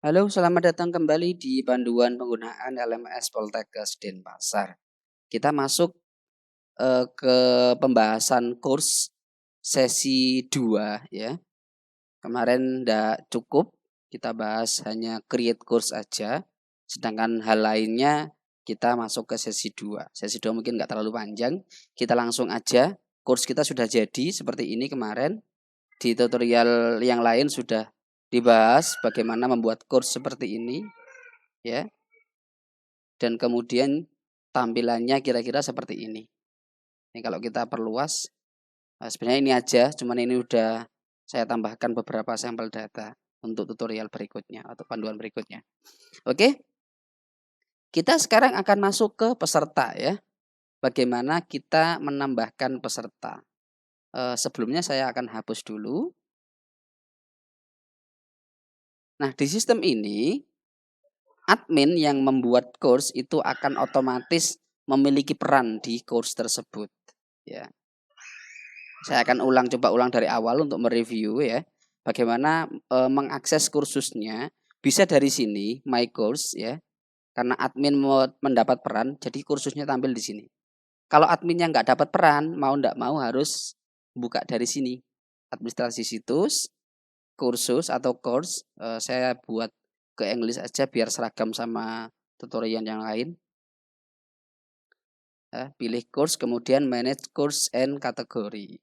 Halo, selamat datang kembali di panduan penggunaan LMS Poltekkes Denpasar. Kita masuk ke pembahasan kurs sesi 2 ya. Kemarin tidak cukup, kita bahas hanya create course aja. Sedangkan hal lainnya kita masuk ke sesi 2. Sesi 2 mungkin nggak terlalu panjang, kita langsung aja. Course kita sudah jadi seperti ini kemarin. Di tutorial yang lain sudah dibahas bagaimana membuat course seperti ini ya. Dan kemudian tampilannya kira-kira seperti ini. Ini kalau kita perluas, sebenarnya ini aja, cuman ini udah saya tambahkan beberapa sampel data untuk tutorial berikutnya atau panduan berikutnya. Oke, kita sekarang akan masuk ke peserta ya. Bagaimana kita menambahkan peserta. Sebelumnya saya akan hapus dulu. Nah, di sistem ini admin yang membuat course itu akan otomatis memiliki peran di course tersebut ya. Saya akan coba ulang dari awal untuk mereview ya. Bagaimana mengakses kursusnya bisa dari sini my course ya. Karena admin mendapat peran, jadi kursusnya tampil di sini. Kalau adminnya nggak dapat peran, mau nggak mau harus buka dari sini. Administrasi situs, kursus atau course, saya buat ke English aja biar seragam sama tutorial yang lain. Pilih course, kemudian manage course and kategori.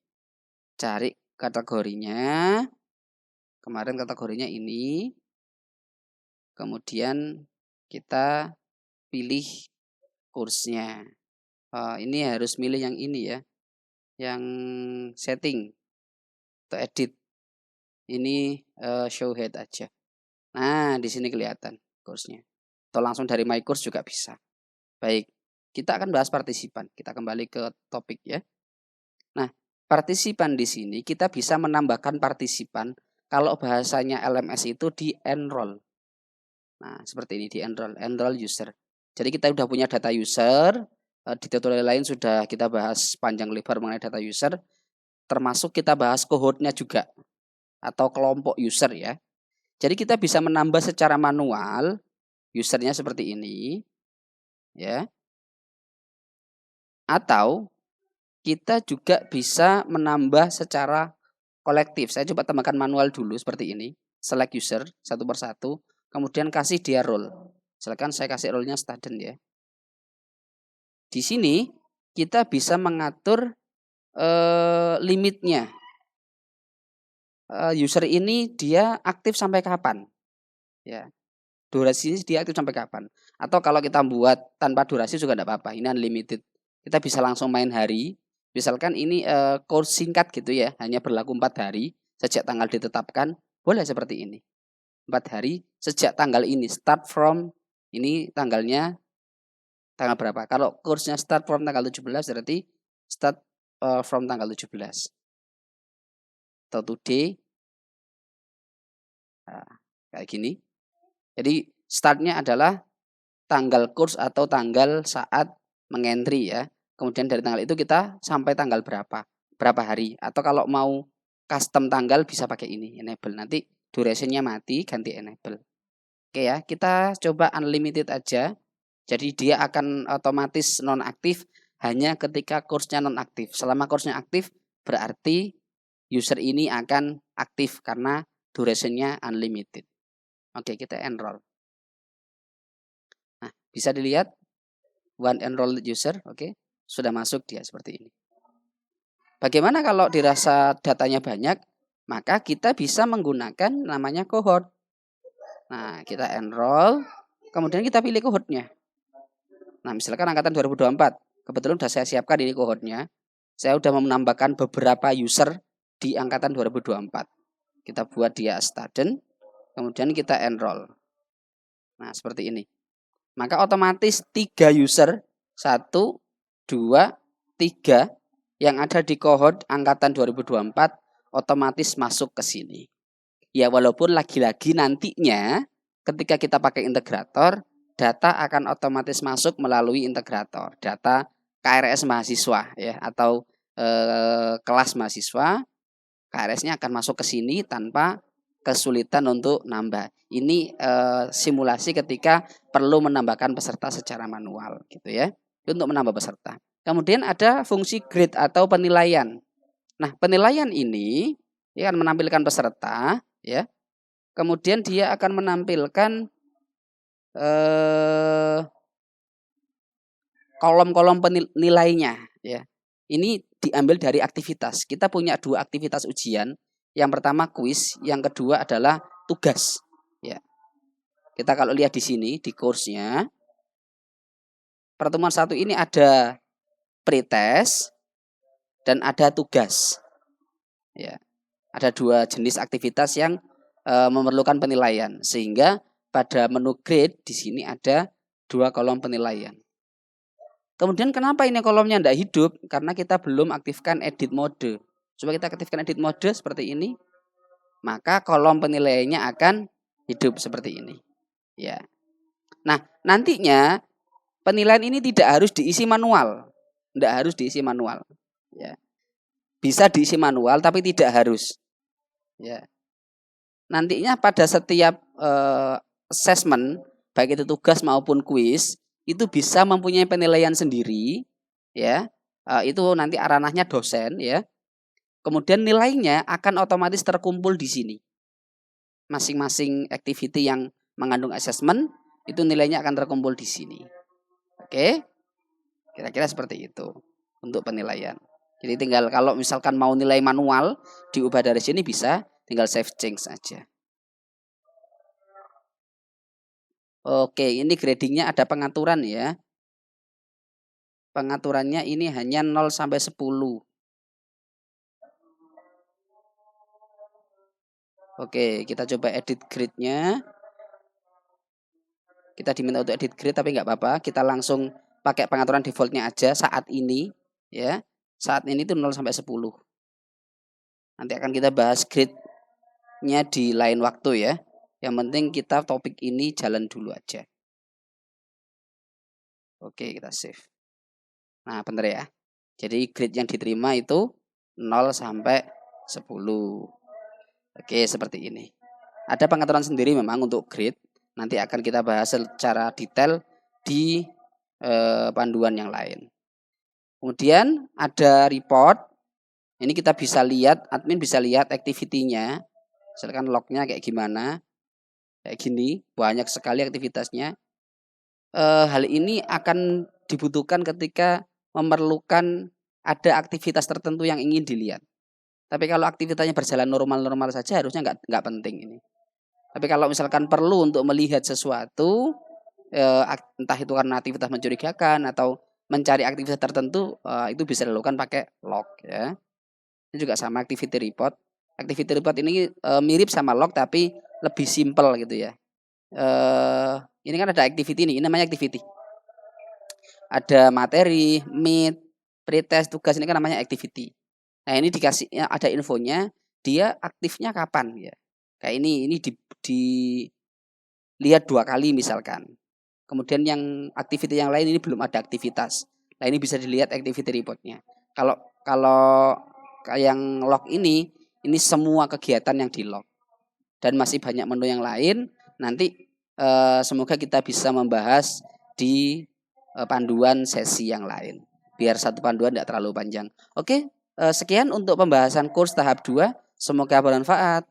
Cari kategorinya. Kemarin kategorinya ini. Kemudian kita pilih kursnya. Ini harus milih yang ini ya. Yang setting atau edit. Ini show head aja. Nah, di sini kelihatan kursnya. Atau langsung dari my course juga bisa. Baik, kita akan bahas partisipan. Kita kembali ke topik ya. Nah, partisipan di sini kita bisa menambahkan partisipan kalau bahasanya LMS itu di enroll. Nah, seperti ini di enroll user. Jadi kita sudah punya data user, di tutorial lain sudah kita bahas panjang lebar mengenai data user, termasuk kita bahas cohortnya juga atau kelompok user ya. Jadi kita bisa menambah secara manual usernya seperti ini ya. Atau kita juga bisa menambah secara kolektif. Saya coba tambahkan manual dulu seperti ini. Select user satu persatu, kemudian kasih dia role. Misalkan saya kasih role-nya student ya. Di sini kita bisa mengatur limitnya. User ini dia aktif sampai kapan? Ya. Durasinya dia aktif sampai kapan? Atau kalau kita buat tanpa durasi juga tidak apa-apa. Ini unlimited. Kita bisa langsung main hari. Misalkan ini course singkat gitu ya, hanya berlaku 4 hari sejak tanggal ditetapkan. Boleh seperti ini. 4 hari sejak tanggal ini. Start from ini tanggalnya tanggal berapa? Kalau kursnya start from tanggal 17 berarti start from tanggal 17. Atau today. Nah, kayak gini. Jadi startnya adalah tanggal kurs atau tanggal saat mengentry ya. Kemudian dari tanggal itu kita sampai tanggal berapa hari. Atau kalau mau custom tanggal bisa pakai ini, enable. Nanti durationnya mati, ganti enable. Oke ya, kita coba unlimited aja. Jadi dia akan otomatis nonaktif hanya ketika kursnya nonaktif. Selama kursnya aktif berarti user ini akan aktif karena durationnya unlimited. Oke, kita enroll. Nah, bisa dilihat one enrolled user, oke. Sudah masuk dia seperti ini. Bagaimana kalau dirasa datanya banyak? Maka kita bisa menggunakan namanya cohort. Nah, kita enroll, kemudian kita pilih cohortnya. Nah, misalkan angkatan 2024. Kebetulan sudah saya siapkan ini cohortnya. Saya sudah menambahkan beberapa user di angkatan 2024. Kita buat dia student, kemudian kita enroll. Nah, seperti ini. Maka otomatis 3 user, 1, 2, 3 yang ada di cohort angkatan 2024 otomatis masuk ke sini. Ya walaupun lagi-lagi nantinya ketika kita pakai integrator, data akan otomatis masuk melalui integrator. Data KRS mahasiswa ya atau kelas mahasiswa, KRS-nya akan masuk ke sini tanpa kesulitan untuk nambah. Ini simulasi ketika perlu menambahkan peserta secara manual gitu ya. Untuk menambah peserta. Kemudian ada fungsi grade atau penilaian. Nah, penilaian ini dia akan menampilkan peserta ya. Kemudian dia akan menampilkan kolom-kolom penilainya ya. Ini diambil dari aktivitas. Kita punya 2 aktivitas ujian. Yang pertama kuis, yang kedua adalah tugas. Ya. Kita kalau lihat di sini di kursnya, pertemuan 1 ini ada pretest dan ada tugas. Ya. Ada 2 jenis aktivitas yang memerlukan penilaian, sehingga pada menu grade di sini ada 2 kolom penilaian. Kemudian kenapa ini kolomnya tidak hidup? Karena kita belum aktifkan edit mode. Coba kita aktifkan edit mode seperti ini. Maka kolom penilaiannya akan hidup seperti ini. Ya. Nah, nantinya penilaian ini tidak harus diisi manual. Tidak harus diisi manual. Ya. Bisa diisi manual tapi tidak harus. Ya. Nantinya pada setiap assessment, baik itu tugas maupun kuis, itu bisa mempunyai penilaian sendiri, ya. Itu nanti ranahnya dosen, ya. Kemudian nilainya akan otomatis terkumpul di sini. Masing-masing activity yang mengandung assessment itu nilainya akan terkumpul di sini. Oke, kira-kira seperti itu untuk penilaian. Jadi tinggal kalau misalkan mau nilai manual diubah dari sini bisa, tinggal save change saja. Oke, ini gradingnya ada pengaturan ya. Pengaturannya ini hanya 0 sampai 10. Oke, kita coba edit grade-nya. Kita diminta untuk edit grade tapi nggak apa-apa. Kita langsung pakai pengaturan default-nya aja saat ini. Ya, saat ini itu 0 sampai 10. Nanti akan kita bahas grade-nya di lain waktu ya. Yang penting kita topik ini jalan dulu aja. Oke, kita save. Nah, benar ya. Jadi grade yang diterima itu 0 sampai 10. Oke, seperti ini. Ada pengaturan sendiri memang untuk grade. Nanti akan kita bahas secara detail di panduan yang lain. Kemudian ada report. Ini kita bisa lihat, admin bisa lihat activity-nya. Misalkan log-nya kayak gimana. Kayak gini, banyak sekali aktivitasnya. Hal ini akan dibutuhkan ketika memerlukan ada aktivitas tertentu yang ingin dilihat. Tapi kalau aktivitasnya berjalan normal-normal saja harusnya nggak penting ini. Tapi kalau misalkan perlu untuk melihat sesuatu, entah itu karena aktivitas mencurigakan atau mencari aktivitas tertentu, itu bisa dilakukan pakai log ya. Ini juga sama activity report. Activity report ini mirip sama log tapi lebih simpel gitu ya. Ini kan ada activity ini namanya activity. Ada materi, meet, pretest, tugas ini kan namanya activity. Nah, ini dikasih ada infonya, dia aktifnya kapan ya. Kayak ini dilihat 2 kali misalkan. Kemudian yang activity yang lain ini belum ada aktivitas. Nah, ini bisa dilihat activity reportnya. Kalau yang log ini semua kegiatan yang di log. Dan masih banyak menu yang lain. Nanti semoga kita bisa membahas di panduan sesi yang lain. Biar satu panduan tidak terlalu panjang. Oke, sekian untuk pembahasan kurs tahap 2. Semoga bermanfaat.